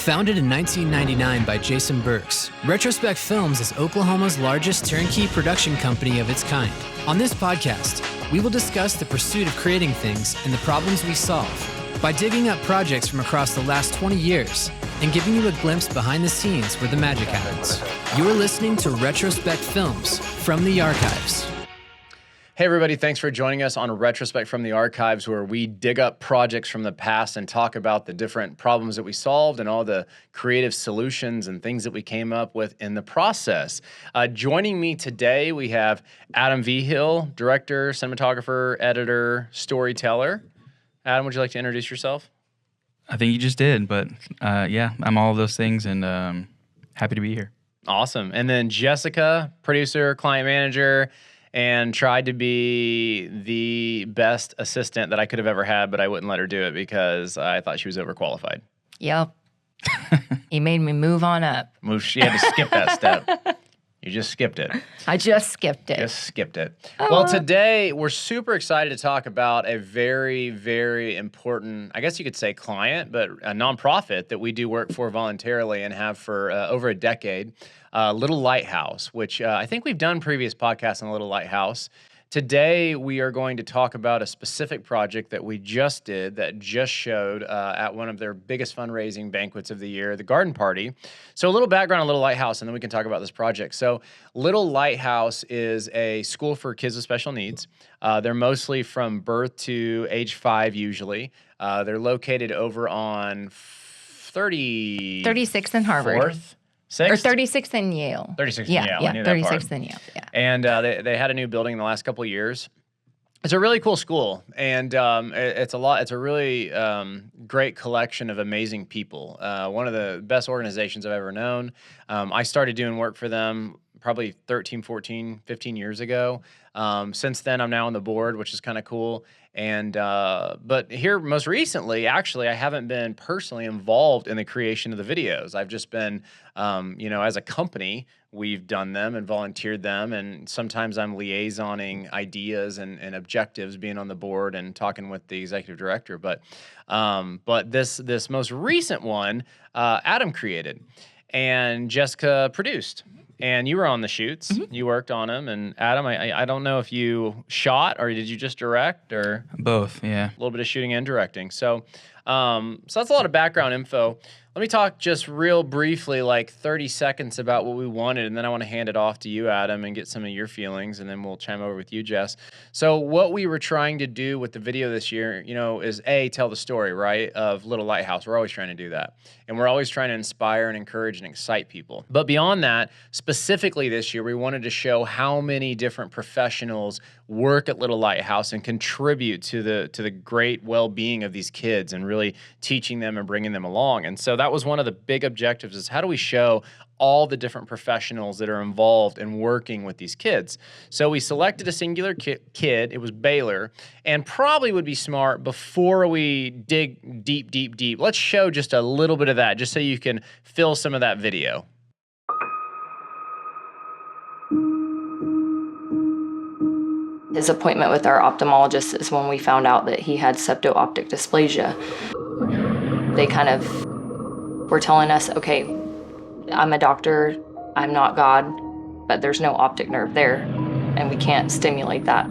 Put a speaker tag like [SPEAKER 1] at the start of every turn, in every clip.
[SPEAKER 1] Founded in 1999 by Jason Burks, Retrospec Films is Oklahoma's largest turnkey production company of its kind. On this podcast, we will discuss the pursuit of creating things and the problems we solve by digging up projects from across the last 20 years and giving you a glimpse behind the scenes where the magic happens. You are listening to Retrospec Films from the Archives.
[SPEAKER 2] Hey everybody, thanks for joining us on Retrospect from the Archives, where we dig up projects from the past and talk about the different problems that we solved and all the creative solutions and things that we came up with in the process. Joining me today, we have Adam Vigil, director, cinematographer, editor, storyteller. Adam, would you like to introduce yourself?
[SPEAKER 3] I think you just did, but yeah, I'm all of those things and happy to be here.
[SPEAKER 2] Awesome. And then Jessica, producer, client manager, and tried to be the best assistant that I could have ever had, but I wouldn't let her do it because I thought she was overqualified.
[SPEAKER 4] Yep. He made me move on up.
[SPEAKER 2] She had to skip that step. You just skipped it.
[SPEAKER 4] I just skipped it.
[SPEAKER 2] Just skipped it. Well, today we're super excited to talk about a very, very important, I guess you could say client, but a nonprofit that we do work for voluntarily and have for over a decade. Little Lighthouse, which I think we've done previous podcasts on Little Lighthouse. Today, we are going to talk about a specific project that we just did that just showed at one of their biggest fundraising banquets of the year, the Garden Party. So a little background on Little Lighthouse, and then we can talk about this project. So Little Lighthouse is a school for kids with special needs. They're mostly from birth to age 5 usually. They're located over on
[SPEAKER 4] 36th and Harvard.
[SPEAKER 2] 4th? 6th?
[SPEAKER 4] Or 36th and Yale.
[SPEAKER 2] 36th and
[SPEAKER 4] yeah,
[SPEAKER 2] Yale.
[SPEAKER 4] Yeah,
[SPEAKER 2] I knew that
[SPEAKER 4] 36th
[SPEAKER 2] part.
[SPEAKER 4] and Yale, yeah.
[SPEAKER 2] And they had a new building in the last couple of years. It's a really cool school, and it's a really great collection of amazing people. One of the best organizations I've ever known. I started doing work for them probably 13, 14, 15 years ago. Since then, I'm now on the board, which is kind of cool. And but here most recently, actually, I haven't been personally involved in the creation of the videos. I've just been, as a company, we've done them and volunteered them. And sometimes I'm liaisoning ideas and objectives, being on the board and talking with the executive director. But this most recent one, Adam created and Jessica produced. And you were on the shoots. Mm-hmm. You worked on them. And Adam, I don't know if you shot or did you just direct or?
[SPEAKER 3] Both, yeah.
[SPEAKER 2] A little bit of shooting and directing. So that's a lot of background info. Let me talk just real briefly, like 30 seconds about what we wanted, and then I want to hand it off to you, Adam, and get some of your feelings, and then we'll chime over with you, Jess. So what we were trying to do with the video this year, is tell the story, right, of Little Lighthouse. We're always trying to do that. And we're always trying to inspire and encourage and excite people. But beyond that, specifically this year, we wanted to show how many different professionals work at Little Lighthouse and contribute to the great well-being of these kids and really teaching them and bringing them along. And so that was one of the big objectives, is how do we show all the different professionals that are involved in working with these kids. So we selected a singular kid. It was Baylor, and probably would be smart before we dig deep. Let's show just a little bit of that, just so you can fill some of that video.
[SPEAKER 5] His appointment with our ophthalmologist is when we found out that he had septo-optic dysplasia. They kind of were telling us, okay, I'm a doctor, I'm not God, but there's no optic nerve there, and we can't stimulate that.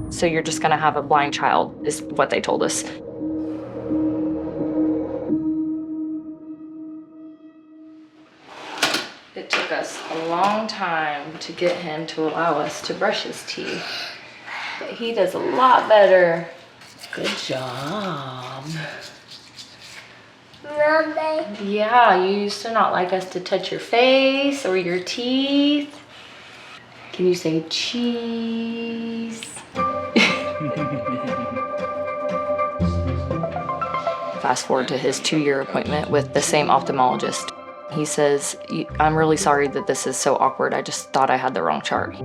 [SPEAKER 5] So you're just gonna have a blind child, is what they told us. It took us a long time to get him to allow us to brush his teeth, but he does a lot better.
[SPEAKER 4] Good job.
[SPEAKER 5] Mommy. Yeah, you used to not like us to touch your face or your teeth. Can you say cheese? Fast forward to his 2-year appointment with the same ophthalmologist. He says, I'm really sorry that this is so awkward. I just thought I had the wrong chart.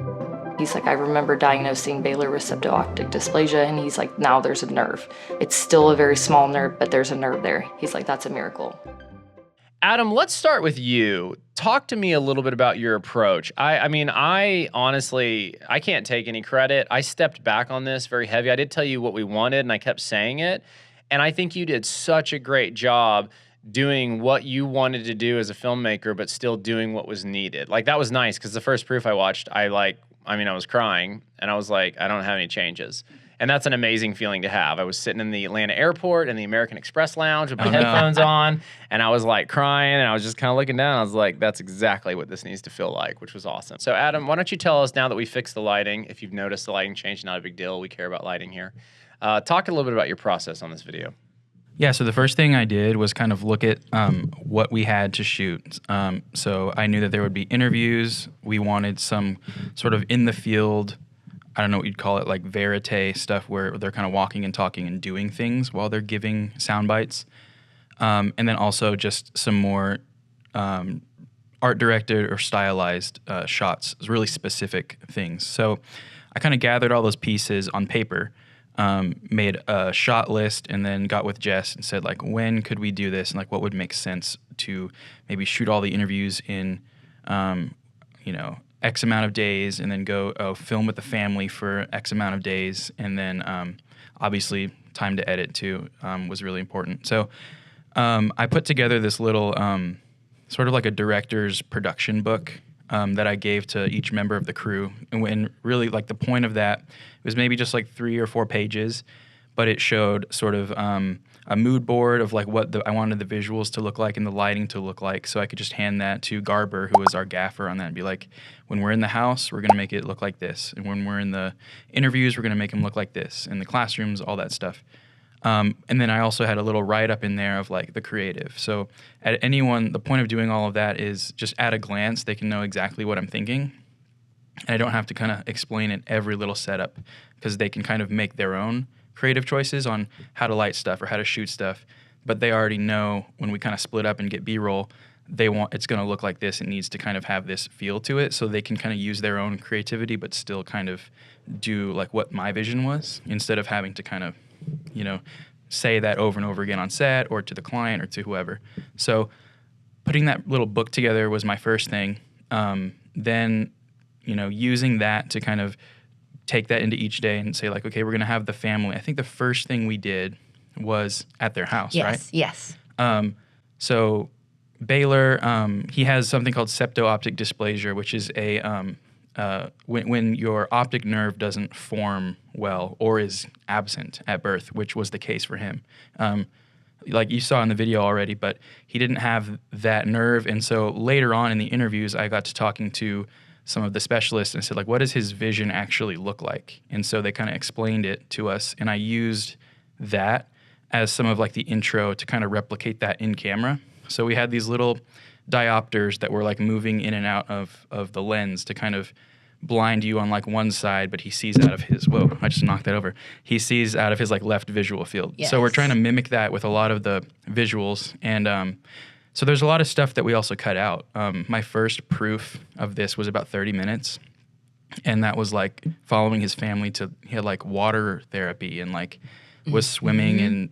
[SPEAKER 5] He's like, I remember diagnosing Baylor with septo-optic dysplasia, and he's like, now there's a nerve. It's still a very small nerve, but there's a nerve there. He's like, that's a miracle.
[SPEAKER 2] Adam, let's start with you. Talk to me a little bit about your approach. I honestly, I can't take any credit. I stepped back on this very heavy. I did tell you what we wanted, and I kept saying it. And I think you did such a great job doing what you wanted to do as a filmmaker, but still doing what was needed. Like, that was nice because the first proof I watched, I was crying and I was like, I don't have any changes. And that's an amazing feeling to have. I was sitting in the Atlanta airport in the American Express lounge with my headphones on, and I was like crying, and I was just kind of looking down. I was like, that's exactly what this needs to feel like, which was awesome. So Adam, why don't you tell us, now that we fixed the lighting, if you've noticed the lighting change, not a big deal. We care about lighting here. Talk a little bit about your process on this video.
[SPEAKER 3] Yeah, so the first thing I did was kind of look at what we had to shoot. So I knew that there would be interviews. We wanted some sort of in the field, I don't know what you'd call it, like verite stuff where they're kind of walking and talking and doing things while they're giving sound bites. And then also just some more art directed or stylized shots, really specific things. So I kind of gathered all those pieces on paper, made a shot list, and then got with Jess and said, like, when could we do this? And like, what would make sense to maybe shoot all the interviews in, X amount of days, and then go film with the family for X amount of days. And then obviously time to edit too was really important. So I put together this little sort of like a director's production book that I gave to each member of the crew. And when really, like, the point of that was maybe just like 3 or 4 pages, but it showed sort of a mood board of like what I wanted the visuals to look like and the lighting to look like. So I could just hand that to Garber, who was our gaffer on that, and be like, when we're in the house, we're going to make it look like this. And when we're in the interviews, we're going to make them look like this. In the classrooms, all that stuff. And then I also had a little write-up in there of like the creative. So at the point of doing all of that is just at a glance, they can know exactly what I'm thinking. And I don't have to kind of explain it every little setup, because they can kind of make their own creative choices on how to light stuff or how to shoot stuff. But they already know when we kind of split up and get B-roll, it's going to look like this. It needs to kind of have this feel to it, so they can kind of use their own creativity, but still kind of do like what my vision was, instead of having to kind of, say that over and over again on set or to the client or to whoever. So putting that little book together was my first thing. Then, using that to kind of take that into each day and say like, okay, we're going to have the family. I think the first thing we did was at their house, right?
[SPEAKER 4] Yes.
[SPEAKER 3] So Baylor, he has something called septo-optic dysplasia, which is when your optic nerve doesn't form well or is absent at birth, which was the case for him. Like you saw in the video already, but he didn't have that nerve. And so later on in the interviews, I got to talking to some of the specialists and said, like, what does his vision actually look like? And so they kind of explained it to us, and I used that as some of like the intro to kind of replicate that in camera. So we had these little diopters that were like moving in and out of the lens to kind of blind you on like one side, but he sees out of his, I just knocked that over. He sees out of his like left visual field.
[SPEAKER 4] Yes.
[SPEAKER 3] So we're trying to mimic that with a lot of the visuals. And so there's a lot of stuff that we also cut out. My first proof of this was about 30 minutes. And that was like following his family he had like water therapy and like was swimming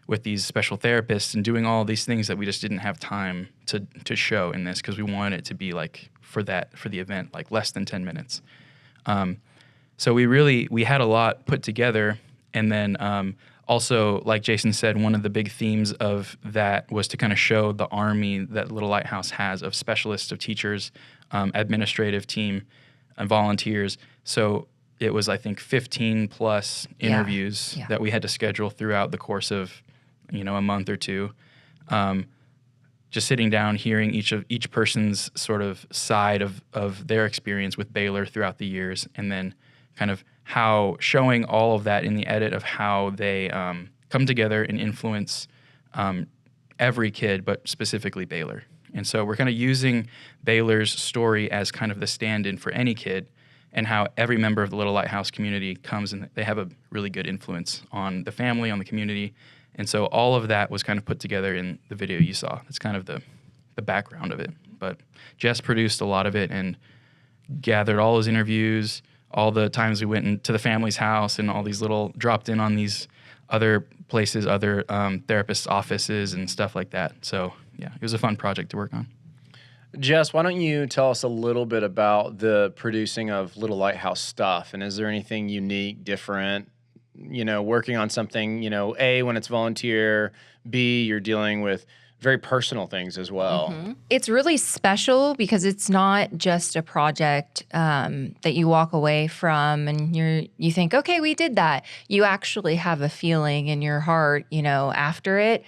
[SPEAKER 3] with these special therapists and doing all these things that we just didn't have time to show in this, because we wanted it to be like for the event, like less than 10 minutes. So we had a lot put together. And then also, like Jason said, one of the big themes of that was to kind of show the army that Little Lighthouse has of specialists, of teachers, administrative team, and volunteers. So it was, I think, 15 plus interviews that we had to schedule throughout the course of, a month or two. Just sitting down, hearing each person's sort of side of their experience with Baylor throughout the years, and then kind of how showing all of that in the edit of how they come together and influence every kid, but specifically Baylor. And so we're kind of using Baylor's story as kind of the stand-in for any kid, and how every member of the Little Lighthouse community comes and they have a really good influence on the family, on the community. And so all of that was kind of put together in the video you saw. It's kind of the background of it. But Jess produced a lot of it and gathered all those interviews, all the times we went into the family's house, and all these little dropped in on these other places, other therapists' offices and stuff like that. So yeah, it was a fun project to work on.
[SPEAKER 2] Jess, why don't you tell us a little bit about the producing of Little Lighthouse stuff, and is there anything unique, different working on something, A, when it's volunteer, B, you're dealing with very personal things as well.
[SPEAKER 4] It's really special because it's not just a project that you walk away from and you think, okay, we did that. You actually have a feeling in your heart, after it.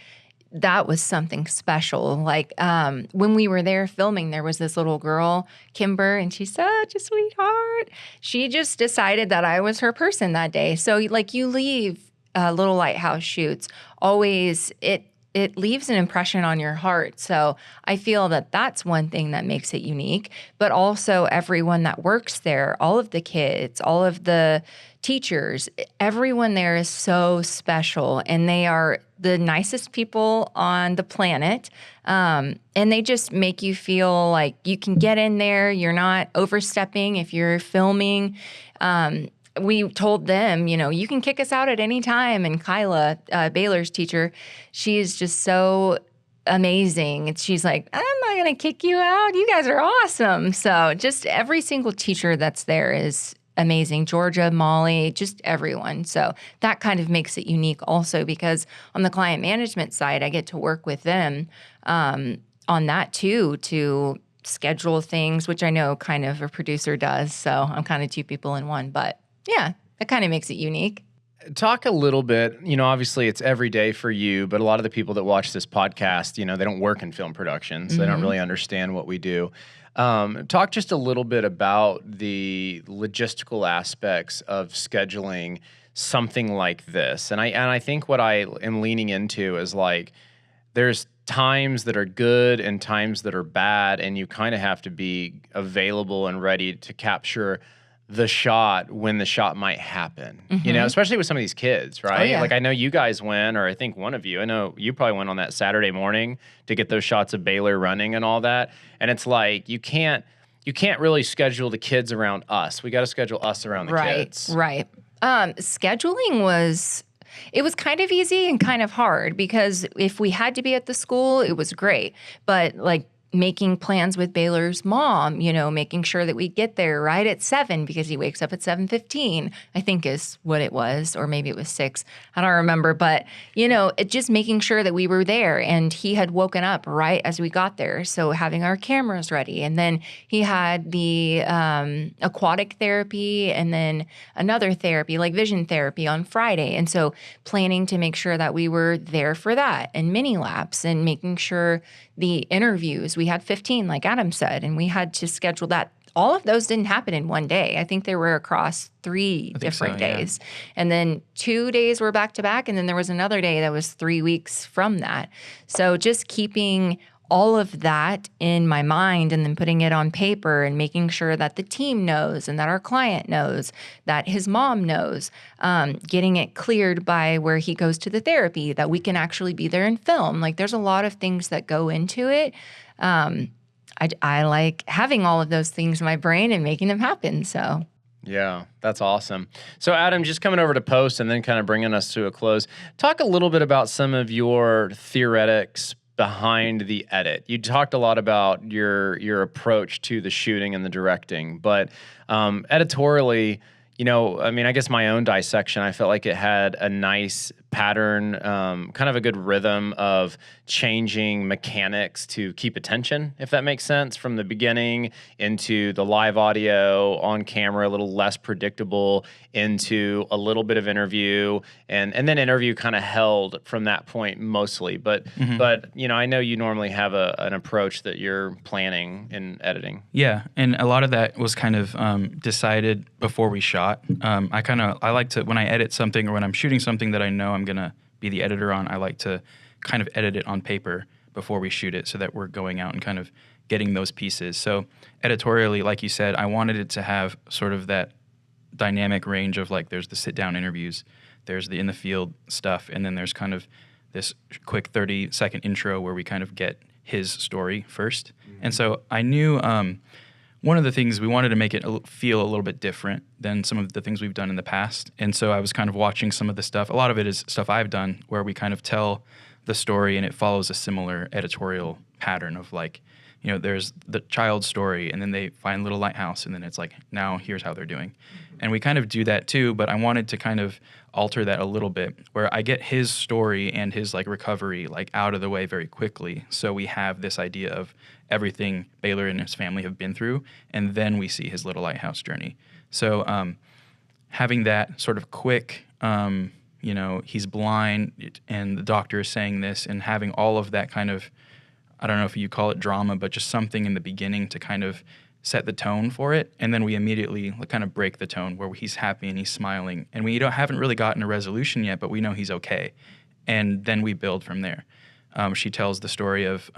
[SPEAKER 4] That was something special. Like when we were there filming, there was this little girl, Kimber, and she's such a sweetheart. She just decided that I was her person that day. So like you leave Little Lighthouse shoots, always it leaves an impression on your heart. So I feel that that's one thing that makes it unique, but also everyone that works there, all of the kids, all of the teachers, everyone there is so special, and they are the nicest people on the planet. And they just make you feel like you can get in there. You're not overstepping if you're filming. We told them, you can kick us out at any time. And Kyla, Baylor's teacher, she's just so amazing. And she's like, I'm not going to kick you out. You guys are awesome. So just every single teacher that's there is amazing. Georgia, Molly, just everyone. So that kind of makes it unique also, because on the client management side, I get to work with them on that too, to schedule things, which I know kind of a producer does. So I'm kind of two people in one, but yeah, that kind of makes it unique.
[SPEAKER 2] Talk a little bit, obviously it's every day for you, but a lot of the people that watch this podcast, they don't work in film production, so they don't really understand what we do. Talk just a little bit about the logistical aspects of scheduling something like this. And I think what I am leaning into is like, there's times that are good and times that are bad, and you kind of have to be available and ready to capture the shot when the shot might happen, especially with some of these kids, right?
[SPEAKER 4] Oh, yeah.
[SPEAKER 2] Like I know you guys went, or I think one of you, I know you probably went on that Saturday morning to get those shots of Baylor running and all that. And it's like, you can't really schedule the kids around us. We got to schedule us around the kids.
[SPEAKER 4] Right. Scheduling was kind of easy and kind of hard, because if we had to be at the school, it was great. But like making plans with Baylor's mom, making sure that we get there right at 7 because he wakes up at 7:15, I think is what it was, or maybe it was 6. I don't remember. But, just making sure that we were there, and he had woken up right as we got there. So having our cameras ready. And then he had the aquatic therapy and then another therapy, like vision therapy on Friday. And so planning to make sure that we were there for that, and mini laps, and making sure the interviews, we had 15, like Adam said, and we had to schedule that. All of those didn't happen in one day. I think they were across 3 different days. And then 2 days were back to back. And then there was another day that was 3 weeks from that. So just keeping all of that in my mind and then putting it on paper and making sure that the team knows and that our client knows, that his mom knows, getting it cleared by where he goes to the therapy, that we can actually be there and film. Like there's a lot of things that go into it. I like having all of those things in my brain and making them happen. So
[SPEAKER 2] yeah, that's awesome. So Adam, just coming over to post and then kind of bringing us to a close, talk a little bit about some of your theoretics behind the edit. You talked a lot about your approach to the shooting and the directing, but editorially, I guess my own dissection, I felt like it had a nice pattern, kind of a good rhythm of changing mechanics to keep attention, if that makes sense, from the beginning into the live audio on camera, a little less predictable, into a little bit of interview, and then interview kind of held from that point mostly. But I know you normally have an approach that you're planning in editing.
[SPEAKER 3] Yeah, and a lot of that was kind of decided before we shot. I like to, when I edit something or when I'm shooting something that I know I'm gonna be the editor on, I like to kind of edit it on paper before we shoot it so that we're going out and kind of getting those pieces. So editorially, like you said, I wanted it to have sort of that dynamic range of like, there's the sit down interviews, there's the in the field stuff, and then there's kind of this quick 30-second intro where we kind of get his story first. Mm-hmm. And so I knew one of the things, we wanted to make it feel a little bit different than some of the things we've done in the past. And so I was kind of watching some of the stuff. A lot of it is stuff I've done where we kind of tell the story and it follows a similar editorial pattern of like there's the child's story, and then they find Little Lighthouse, and then it's like, now here's how they're doing. And we kind of do that too, but I wanted to kind of alter that a little bit, where I get his story and his like recovery like out of the way very quickly. So we have this idea of everything Baylor and his family have been through, and then we see his Little Lighthouse journey. So having that sort of quick, he's blind and the doctor is saying this, and having all of that kind of, I don't know if you call it drama, but just something in the beginning to kind of set the tone for it. And then we immediately kind of break the tone where he's happy and he's smiling. And we haven't really gotten a resolution yet, but we know he's okay. And then we build from there. She tells the story of,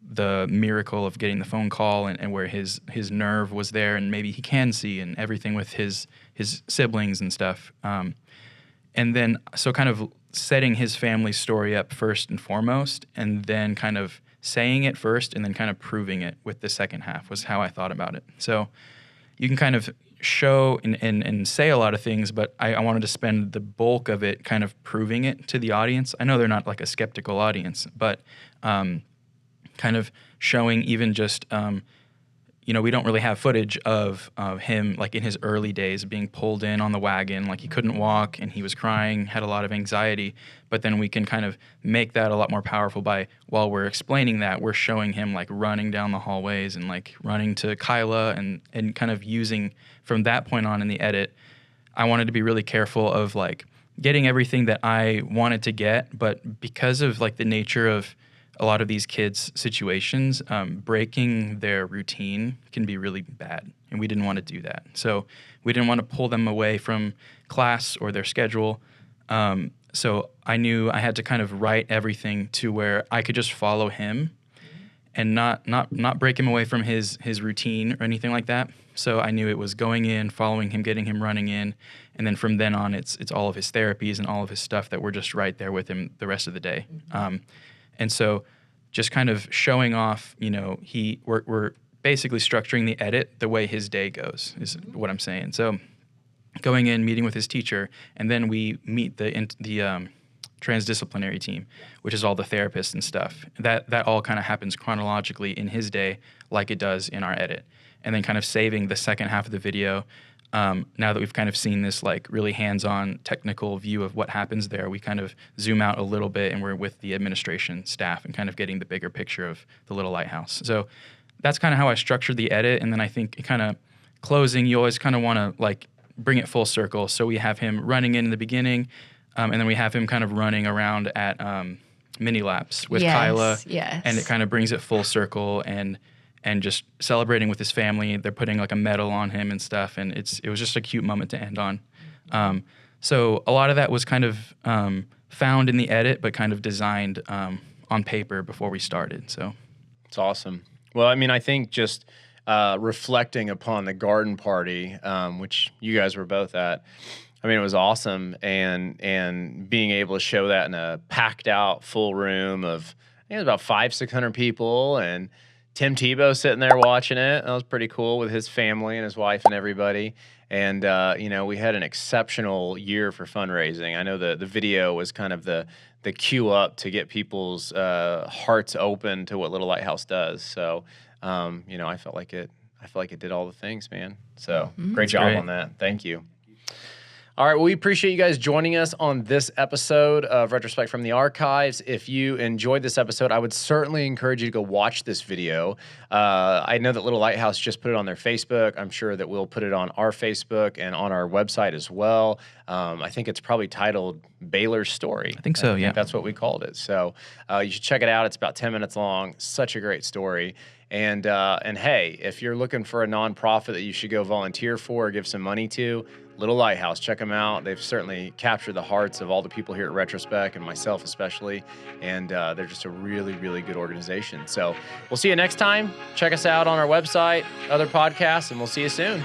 [SPEAKER 3] the miracle of getting the phone call and where his nerve was there, and maybe he can see, and everything with his siblings and stuff. And then so kind of setting his family story up first and foremost, and then kind of saying it first and then kind of proving it with the second half was how I thought about it. So you can kind of show and say a lot of things, but I wanted to spend the bulk of it kind of proving it to the audience. I know they're not like a skeptical audience, but kind of showing even just, we don't really have footage of him like in his early days being pulled in on the wagon, like he couldn't walk and he was crying, had a lot of anxiety. But then we can kind of make that a lot more powerful by, while we're explaining that, we're showing him like running down the hallways and like running to Kyla and kind of using from that point on in the edit. I wanted to be really careful of like getting everything that I wanted to get, but because of like the nature of a lot of these kids' situations, breaking their routine can be really bad, and we didn't want to do that. So we didn't want to pull them away from class or their schedule. So I knew I had to kind of write everything to where I could just follow him and not break him away from his routine or anything like that. So I knew it was going in, following him, getting him running in, and then from then on, it's all of his therapies and all of his stuff that we're just right there with him the rest of the day. And so just kind of showing off, we're basically structuring the edit the way his day goes is what I'm saying. So going in, meeting with his teacher, and then we meet the transdisciplinary team, which is all the therapists and stuff. That all kind of happens chronologically in his day like it does in our edit. And then kind of saving the second half of the video. Now that we've kind of seen this like really hands-on technical view of what happens there, we kind of zoom out a little bit and we're with the administration staff and kind of getting the bigger picture of the Little Lighthouse. So that's kind of how I structured the edit. And then I think kind of closing, you always kind of want to like bring it full circle. So we have him running in the beginning, and then we have him kind of running around at mini laps with Kyla.
[SPEAKER 4] Yes.
[SPEAKER 3] And it kind of brings it full circle and just celebrating with his family. They're putting like a medal on him and stuff, and it was just a cute moment to end on. So a lot of that was kind of found in the edit, but kind of designed on paper before we started. So
[SPEAKER 2] it's awesome. Well, I mean, I think just reflecting upon the garden party, which you guys were both at, I mean, it was awesome, and being able to show that in a packed out full room of, I think it was about 500-600 people, and Tim Tebow sitting there watching it. That was pretty cool with his family and his wife and everybody. And, we had an exceptional year for fundraising. I know the video was kind of the cue up to get people's hearts open to what Little Lighthouse does. So, I felt like it did all the things, man. So great job on that. Thank you. All right, well, we appreciate you guys joining us on this episode of Retrospec from the Archives. If you enjoyed this episode, I would certainly encourage you to go watch this video. I know that Little Lighthouse just put it on their Facebook. I'm sure that we'll put it on our Facebook and on our website as well. I think it's probably titled Baylor's Story.
[SPEAKER 3] I think so, yeah.
[SPEAKER 2] That's what we called it. So you should check it out. It's about 10 minutes long. Such a great story. And hey, if you're looking for a nonprofit that you should go volunteer for or give some money to, Little Lighthouse, check them out. They've certainly captured the hearts of all the people here at Retrospec and myself especially, and they're just a really, really good organization. So we'll see you next time. Check us out on our website, other podcasts, and we'll see you soon.